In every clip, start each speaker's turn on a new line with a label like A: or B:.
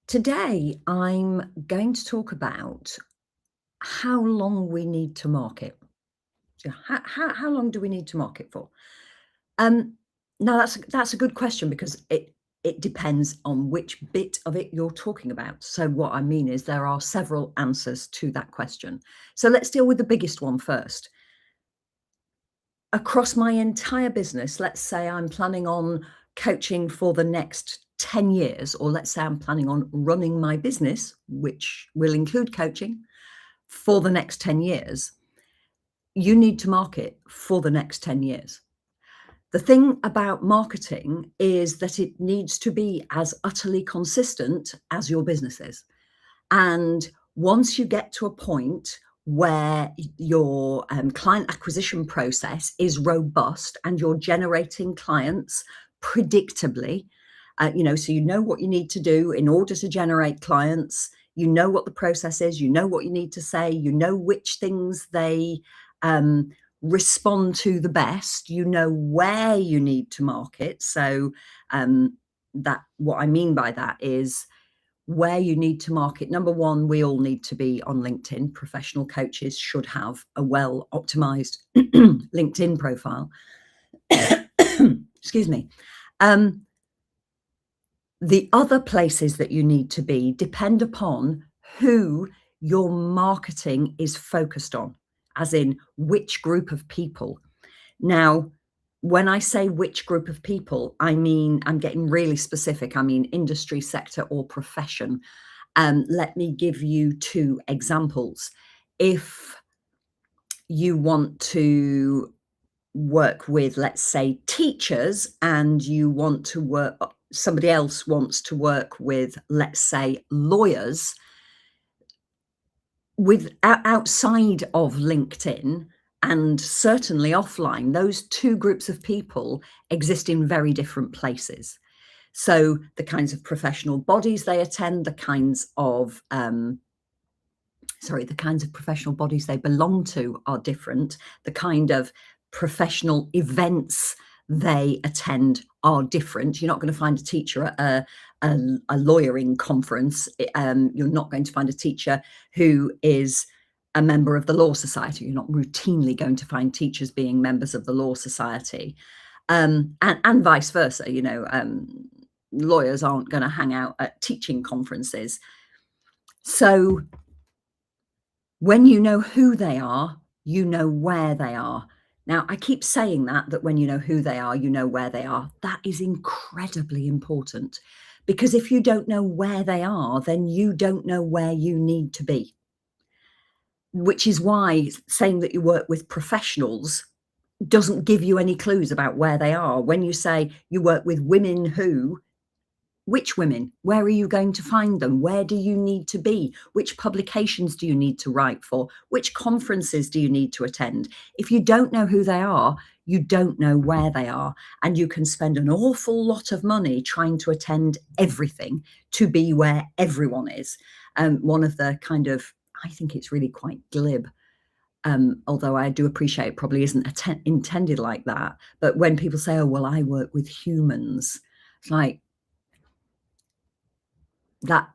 A: Today, I'm going to talk about how long we need to market. So how long do we need to market for? Um, Now that's a good question because it depends on which bit of it you're talking about. So what I mean is there are several answers to that question. So let's deal with the biggest one first. Across my entire business, let's say I'm planning on coaching for the next 10 years, or let's say I'm planning on running my business, which will include coaching for the next 10 years, you need to market for the next 10 years. The thing about marketing is that it needs to be as utterly consistent as your business is. And once you get to a point where your client acquisition process is robust and you're generating clients predictably, so you know what you need to do in order to generate clients, you know what the process is, you know what you need to say, you know which things they um, respond to the best, you know where you need to market. So that what I mean by that is where you need to market. Number one, we all need to be on LinkedIn. Professional coaches should have a well optimized LinkedIn profile. Excuse me. Um, the other places that you need to be depend upon who your marketing is focused on, as in which group of people. Now, when I say which group of people, I mean, I'm getting really specific. I mean, industry, sector, or profession. Let me give you two examples. If you want to work with, let's say, teachers, and you want to work, somebody else wants to work with, let's say, lawyers, with outside of LinkedIn and certainly offline, those two groups of people exist in very different places. So the kinds of professional bodies they attend, the kinds of professional bodies they belong to are different. The kind of professional events they attend are different. You're not going to find a teacher at a lawyering conference. You're not going to find a teacher who is a member of the Law Society. You're not routinely going to find teachers being members of the Law Society, and vice versa. Lawyers aren't going to hang out at teaching conferences. So when you know who they are, you know where they are. Now, I keep saying that when you know who they are, you know where they are. That is incredibly important, because if you don't know where they are, then you don't know where you need to be. Which is why saying that you work with professionals doesn't give you any clues about where they are. When you say you work with women who, which women? Where are you going to find them? Where do you need to be? Which publications do you need to write for? Which conferences do you need to attend? If you don't know who they are, you don't know where they are. And you can spend an awful lot of money trying to attend everything to be where everyone is. One of the kind of, I think it's really quite glib, although I do appreciate it probably isn't intended like that. But when people say, oh, well, I work with humans, it's like, that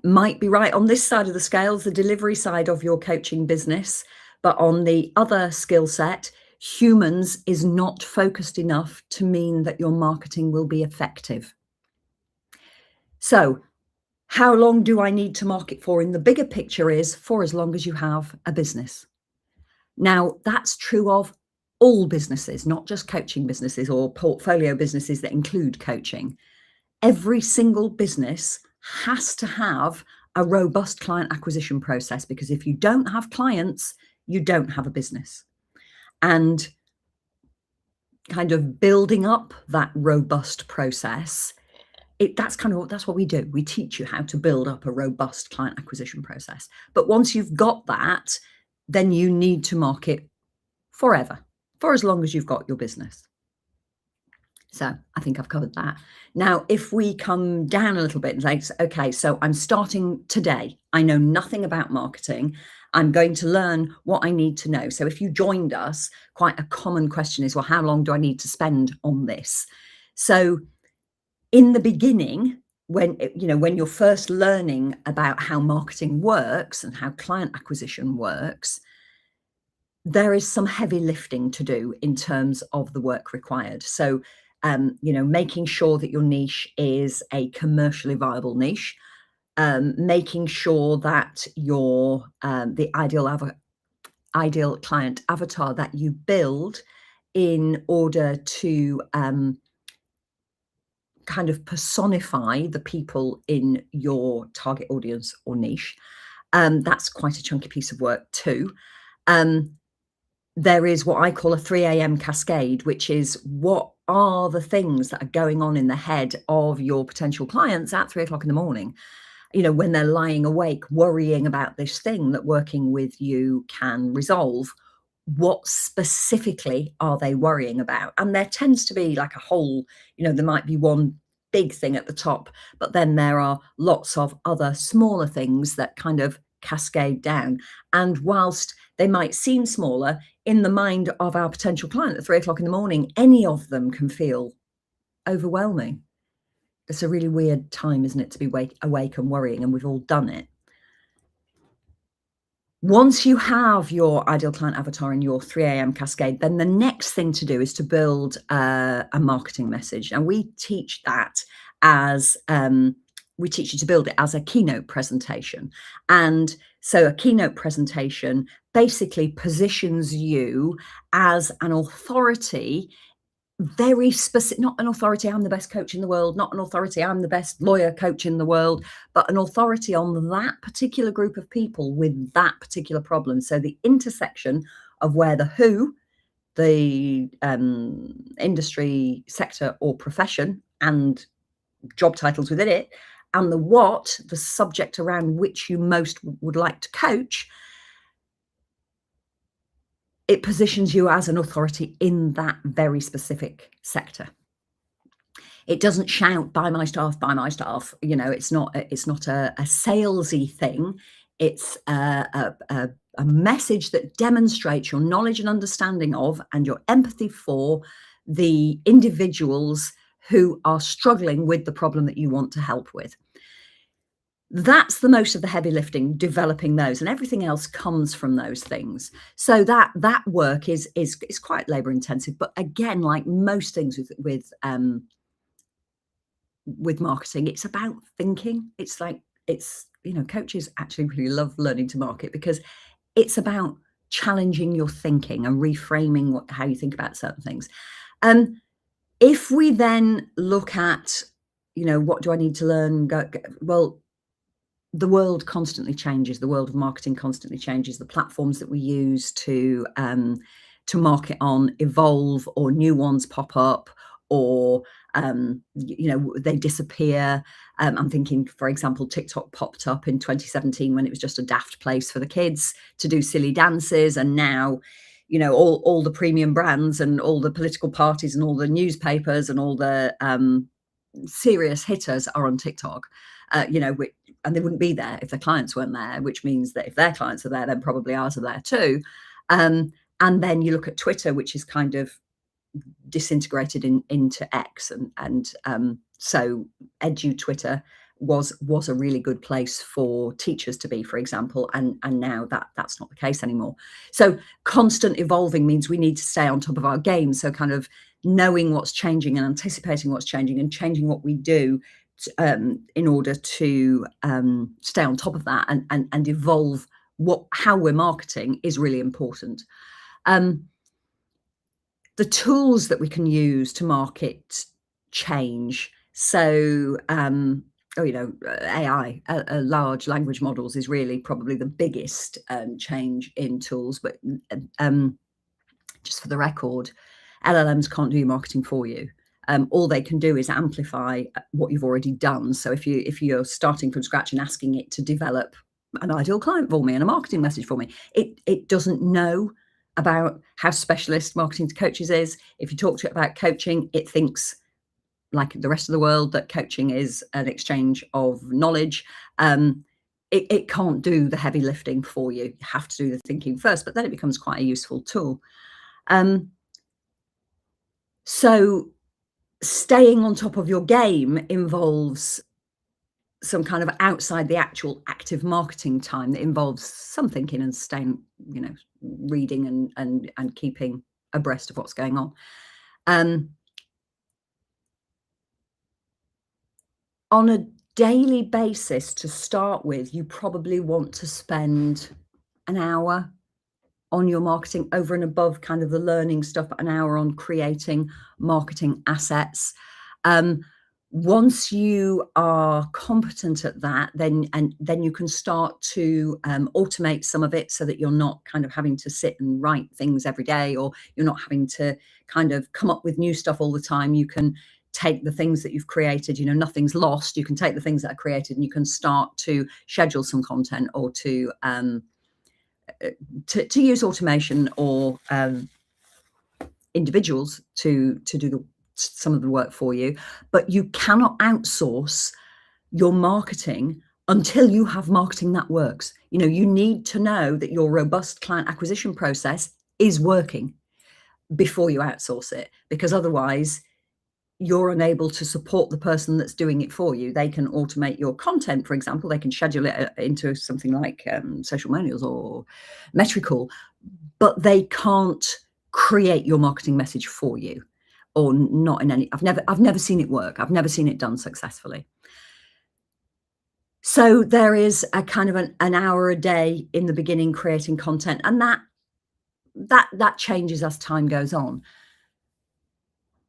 A: might be right on this side of the scales, the delivery side of your coaching business. But on the other skill set, humans is not focused enough to mean that your marketing will be effective. So how long do I need to market for in the bigger picture is for as long as you have a business. Now, that's true of all businesses, not just coaching businesses or portfolio businesses that include coaching. Every single business has to have a robust client acquisition process, because if you don't have clients, you don't have a business. And kind of building up that robust process, that's what we do. We teach you how to build up a robust client acquisition process. But once you've got that, then you need to market forever, for as long as you've got your business. So I think I've covered that. Now, if we come down a little bit and say, okay, so I'm starting today. I know nothing about marketing. I'm going to learn what I need to know. So if you joined us, quite a common question is, well, how long do I need to spend on this? So in the beginning, when you're first learning about how marketing works and how client acquisition works, there is some heavy lifting to do in terms of the work required. So, making sure that your niche is a commercially viable niche, making sure that your the ideal client avatar that you build in order to kind of personify the people in your target audience or niche. That's quite a chunky piece of work too. Um, there is what I call a 3 a.m. cascade, which is what are the things that are going on in the head of your potential clients at 3 o'clock in the morning, when they're lying awake worrying about this thing that working with you can resolve. What specifically are they worrying about? And there tends to be like a whole, there might be one big thing at the top, but then there are lots of other smaller things that kind of cascade down. And whilst they might seem smaller, in the mind of our potential client at 3 o'clock in the morning, any of them can feel overwhelming. It's a really weird time, isn't it, to be awake and worrying, and we've all done it. Once you have your ideal client avatar in your 3 a.m. cascade, then the next thing to do is to build a marketing message. And we teach that as we teach you to build it as a keynote presentation. And so a keynote presentation basically positions you as an authority, very specific, not an authority, I'm the best coach in the world, not an authority, I'm the best lawyer coach in the world, but an authority on that particular group of people with that particular problem. So the intersection of where the who, the industry, sector, or profession, and job titles within it, and the what, the subject around which you most would like to coach, it positions you as an authority in that very specific sector. It doesn't shout, buy my stuff, buy my stuff. It's not a salesy thing. It's a message that demonstrates your knowledge and understanding of and your empathy for the individuals who are struggling with the problem that you want to help with. That's the most of the heavy lifting, developing those, and everything else comes from those things. So that work is quite labor intensive, but again, like most things with marketing, it's about thinking. It's like coaches actually really love learning to market because it's about challenging your thinking and reframing how you think about certain things. If we then look at, what do I need to learn? Well, the world constantly changes. The world of marketing constantly changes. The platforms that we use to market on evolve, or new ones pop up, or they disappear. I'm thinking, for example, TikTok popped up in 2017 when it was just a daft place for the kids to do silly dances, and now all the premium brands and all the political parties and all the newspapers and all the serious hitters are on TikTok. And they wouldn't be there if their clients weren't there, which means that if their clients are there, then probably ours are there too. And then you look at Twitter, which is kind of disintegrated into X, and so Edu Twitter was a really good place for teachers to be, for example, and now that's not the case anymore. So constant evolving means we need to stay on top of our game. So kind of knowing what's changing and anticipating what's changing and changing what we do in order to stay on top of that and evolve how we're marketing is really important. The tools that we can use to market change. So, AI, large language models, is really probably the biggest change in tools. But just for the record, LLMs can't do your marketing for you. All they can do is amplify what you've already done. So if you're starting from scratch and asking it to develop an ideal client for me and a marketing message for me, it doesn't know about how specialist marketing to coaches is. If you talk to it about coaching, it thinks, like the rest of the world, that coaching is an exchange of knowledge. It can't do the heavy lifting for you. You have to do the thinking first, but then it becomes quite a useful tool. So staying on top of your game involves some kind of outside the actual active marketing time that involves some thinking and staying, you know, reading and keeping abreast of what's going on. On a daily basis, to start with, you probably want to spend an hour on your marketing over and above kind of the learning stuff, an hour on creating marketing assets. Once you are competent at that, then you can start to automate some of it so that you're not kind of having to sit and write things every day, or you're not having to kind of come up with new stuff all the time. You can take the things that you've created, you know, nothing's lost. You can take the things that are created and you can start to schedule some content, or to use automation or individuals to do some of the work for you. But you cannot outsource your marketing until you have marketing that works. You know, you need to know that your robust client acquisition process is working before you outsource it, because otherwise you're unable to support the person that's doing it for you. They can automate your content, for example. They can schedule it into something like Socialmonials or Metricool, but they can't create your marketing message for you, or not in any. I've never seen it work. I've never seen it done successfully. So there is a kind of an hour a day in the beginning creating content, and that changes as time goes on.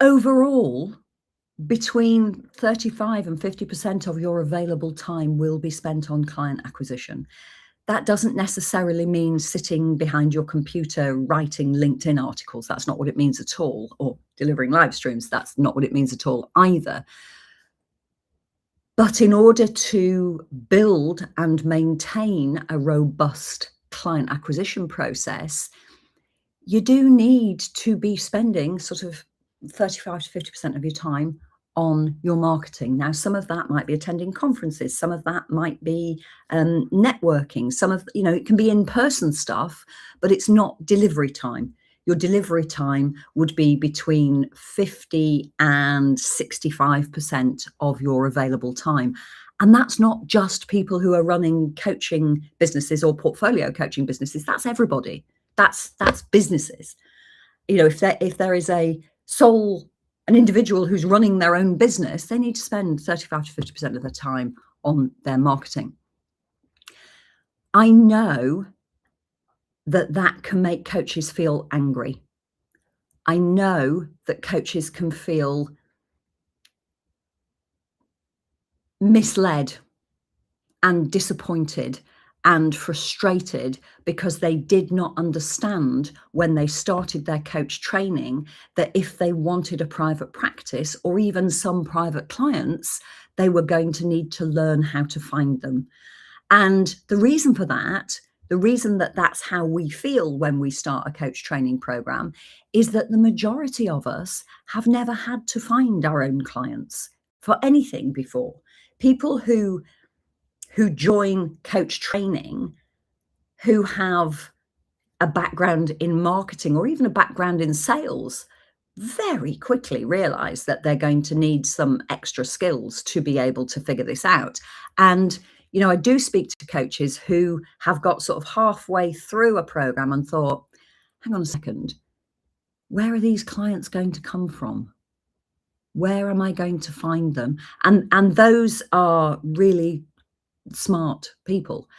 A: Overall, between 35 and 50% of your available time will be spent on client acquisition. That doesn't necessarily mean sitting behind your computer writing LinkedIn articles. That's not what it means at all. Or delivering live streams. That's not what it means at all either. But in order to build and maintain a robust client acquisition process, you do need to be spending sort of 35 to 50% of your time on your marketing. Now, some of that might be attending conferences, some of that might be networking, some of, you know, it can be in-person stuff, but it's not delivery time. Your delivery time would be between 50 and 65% of your available time. And that's not just people who are running coaching businesses or portfolio coaching businesses. That's everybody. That's businesses. You know, if there is an individual who's running their own business, they need to spend 35 to 50% of their time on their marketing. I know that can make coaches feel angry. I know that coaches can feel misled and disappointed and frustrated because they did not understand when they started their coach training that if they wanted a private practice or even some private clients, they were going to need to learn how to find them. And the reason for that, the reason that that's how we feel when we start a coach training program, is that the majority of us have never had to find our own clients for anything before. People who join coach training, who have a background in marketing or even a background in sales, very quickly realize that they're going to need some extra skills to be able to figure this out. And, you know, I do speak to coaches who have got sort of halfway through a program and thought, hang on a second, where are these clients going to come from? Where am I going to find them? And those are really smart people.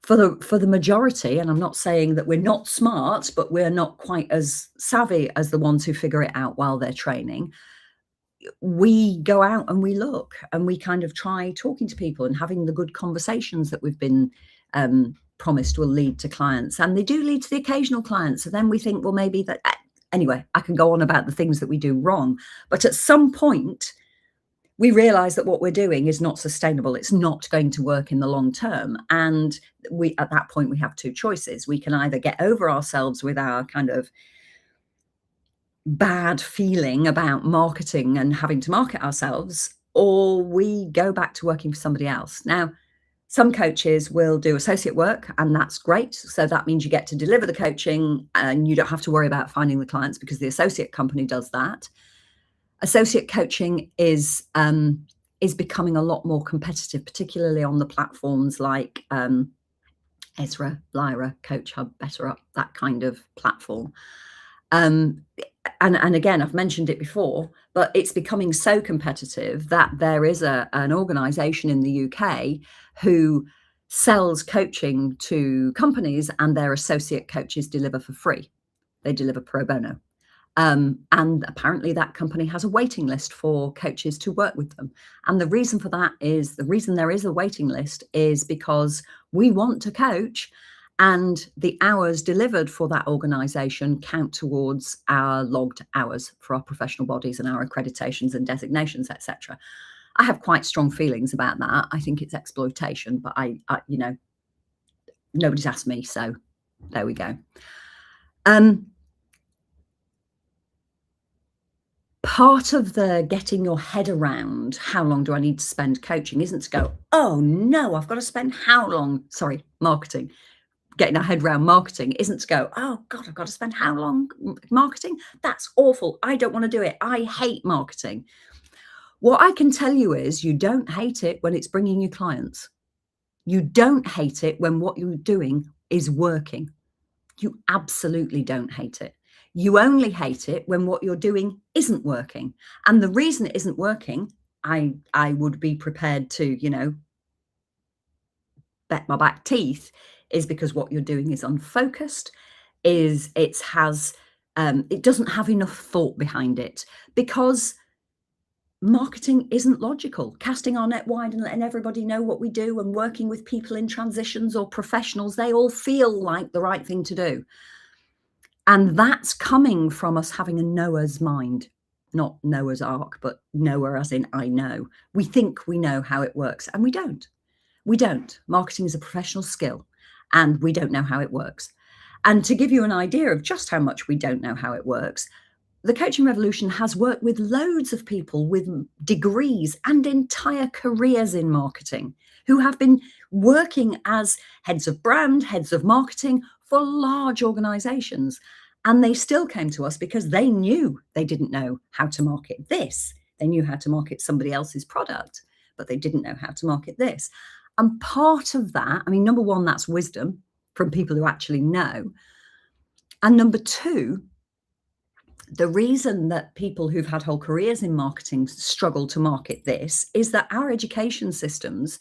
A: For the majority, and I'm not saying that we're not smart, but we're not quite as savvy as the ones who figure it out while they're training. We go out and we look and we kind of try talking to people and having the good conversations that we've been promised will lead to clients, and they do lead to the occasional client. So then we think, well, maybe that, anyway, I can go on about the things that we do wrong, but at some point we realize that what we're doing is not sustainable. It's not going to work in the long term. And at that point, we have two choices. We can either get over ourselves with our kind of bad feeling about marketing and having to market ourselves, or we go back to working for somebody else. Now, some coaches will do associate work, and that's great. So that means you get to deliver the coaching and you don't have to worry about finding the clients because the associate company does that. Associate coaching is is becoming a lot more competitive, particularly on the platforms like Ezra, Lyra, Coach Hub, BetterUp, that kind of platform. And again, I've mentioned it before, but it's becoming so competitive that there is an organisation in the UK who sells coaching to companies, and their associate coaches deliver for free. They deliver pro bono. And apparently that company has a waiting list for coaches to work with them. And the reason for that is, the reason there is a waiting list is because we want to coach, and the hours delivered for that organisation count towards our logged hours for our professional bodies and our accreditations and designations, etc. I have quite strong feelings about that. I think it's exploitation, but I nobody's asked me, so there we go. Part of the getting your head around how long do I need to spend coaching isn't to go, oh no, I've got to spend how long? Sorry, marketing. Getting our head around marketing isn't to go, oh God, I've got to spend how long marketing? That's awful. I don't want to do it. I hate marketing. What I can tell you is, you don't hate it when it's bringing you clients. You don't hate it when what you're doing is working. You absolutely don't hate it. You only hate it when what you're doing isn't working. And the reason it isn't working, I would be prepared to, bet my back teeth, is because what you're doing is unfocused, it doesn't have enough thought behind it, because marketing isn't logical. Casting our net wide and letting everybody know what we do, and working with people in transitions or professionals, they all feel like the right thing to do. And that's coming from us having a Noah's mind, not Noah's Ark, but Noah as in I know. We think we know how it works, and we don't. We don't. Marketing is a professional skill, and we don't know how it works. And to give you an idea of just how much we don't know how it works, the Coaching Revolution has worked with loads of people with degrees and entire careers in marketing, who have been working as heads of brand, heads of marketing for large organizations. And they still came to us because they knew they didn't know how to market this. They knew how to market somebody else's product, but they didn't know how to market this. And part of that, number one, that's wisdom from people who actually know. And number two, the reason that people who've had whole careers in marketing struggle to market this is that our education systems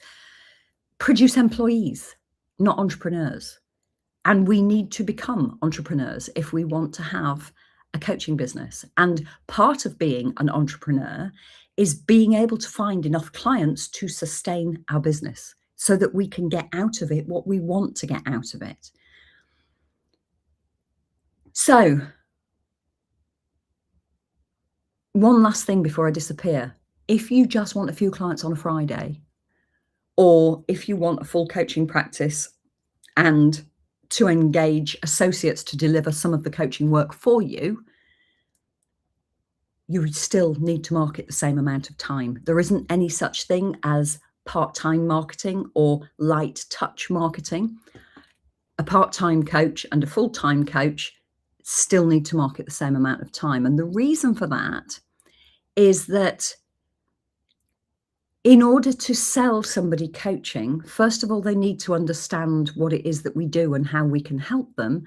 A: produce employees, not entrepreneurs. And we need to become entrepreneurs if we want to have a coaching business. And part of being an entrepreneur is being able to find enough clients to sustain our business so that we can get out of it what we want to get out of it. So, one last thing before I disappear. If you just want a few clients on a Friday, or if you want a full coaching practice and to engage associates to deliver some of the coaching work for you, you would still need to market the same amount of time. There isn't any such thing as part-time marketing or light touch marketing. A part-time coach and a full-time coach still need to market the same amount of time. And the reason for that is that in order to sell somebody coaching, first of all, they need to understand what it is that we do and how we can help them.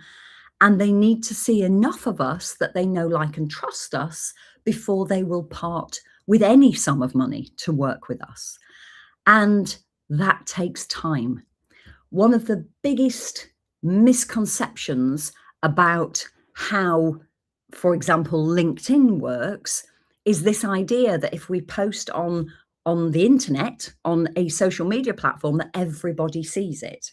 A: And they need to see enough of us that they know, like, and trust us before they will part with any sum of money to work with us. And that takes time. One of the biggest misconceptions about how, for example, LinkedIn works is this idea that if we post on the internet, on a social media platform, that everybody sees it.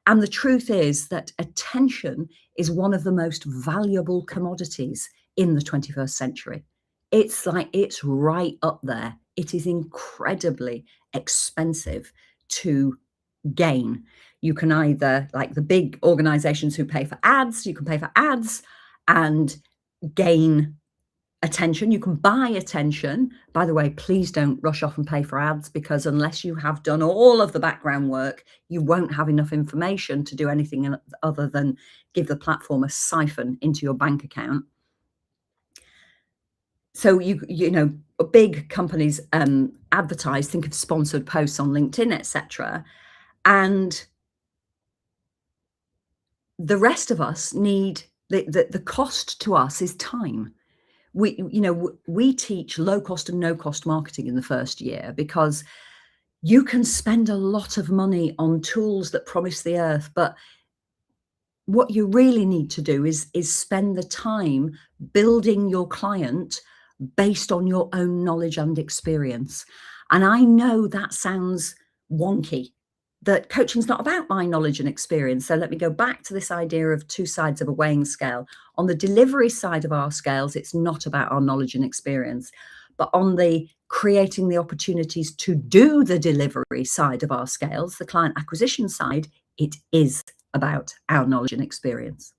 A: And the truth is that attention is one of the most valuable commodities in the 21st century. It's right up there. It is incredibly expensive to gain. You can either, like the big organizations who pay for ads, you can pay for ads and gain attention. You can buy attention. By the way, please don't rush off and pay for ads, because unless you have done all of the background work, you won't have enough information to do anything other than give the platform a siphon into your bank account. So you know, big companies advertise, think of sponsored posts on LinkedIn, etc. And the rest of us need the cost to us is time. We teach low cost and no cost marketing in the first year because you can spend a lot of money on tools that promise the earth, but what you really need to do is spend the time building your client based on your own knowledge and experience. And I know that sounds wonky, that coaching's not about my knowledge and experience. So let me go back to this idea of two sides of a weighing scale. On the delivery side of our scales, it's not about our knowledge and experience. But on the creating the opportunities to do the delivery side of our scales, the client acquisition side, it is about our knowledge and experience.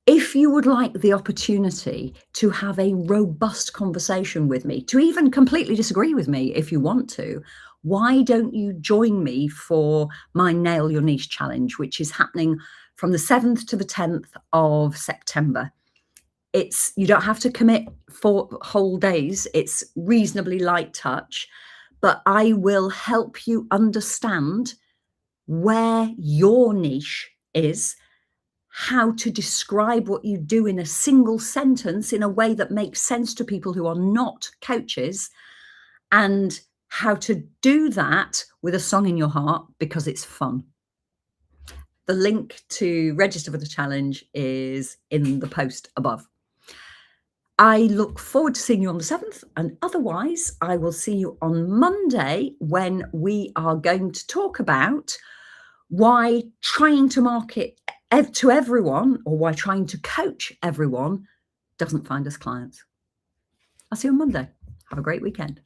A: If you would like the opportunity to have a robust conversation with me, to even completely disagree with me if you want to, why don't you join me for my Nail Your Niche Challenge, which is happening from the 7th to the 10th of September. You don't have to commit 4 whole days. It's reasonably light touch, but I will help you understand where your niche is, how to describe what you do in a single sentence in a way that makes sense to people who are not coaches, and how to do that with a song in your heart because it's fun. The link to register for the challenge is in the post above. I look forward to seeing you on the 7th, and otherwise, I will see you on Monday when we are going to talk about why trying to market to everyone, or why trying to coach everyone doesn't find us clients. I'll see you on Monday. Have a great weekend.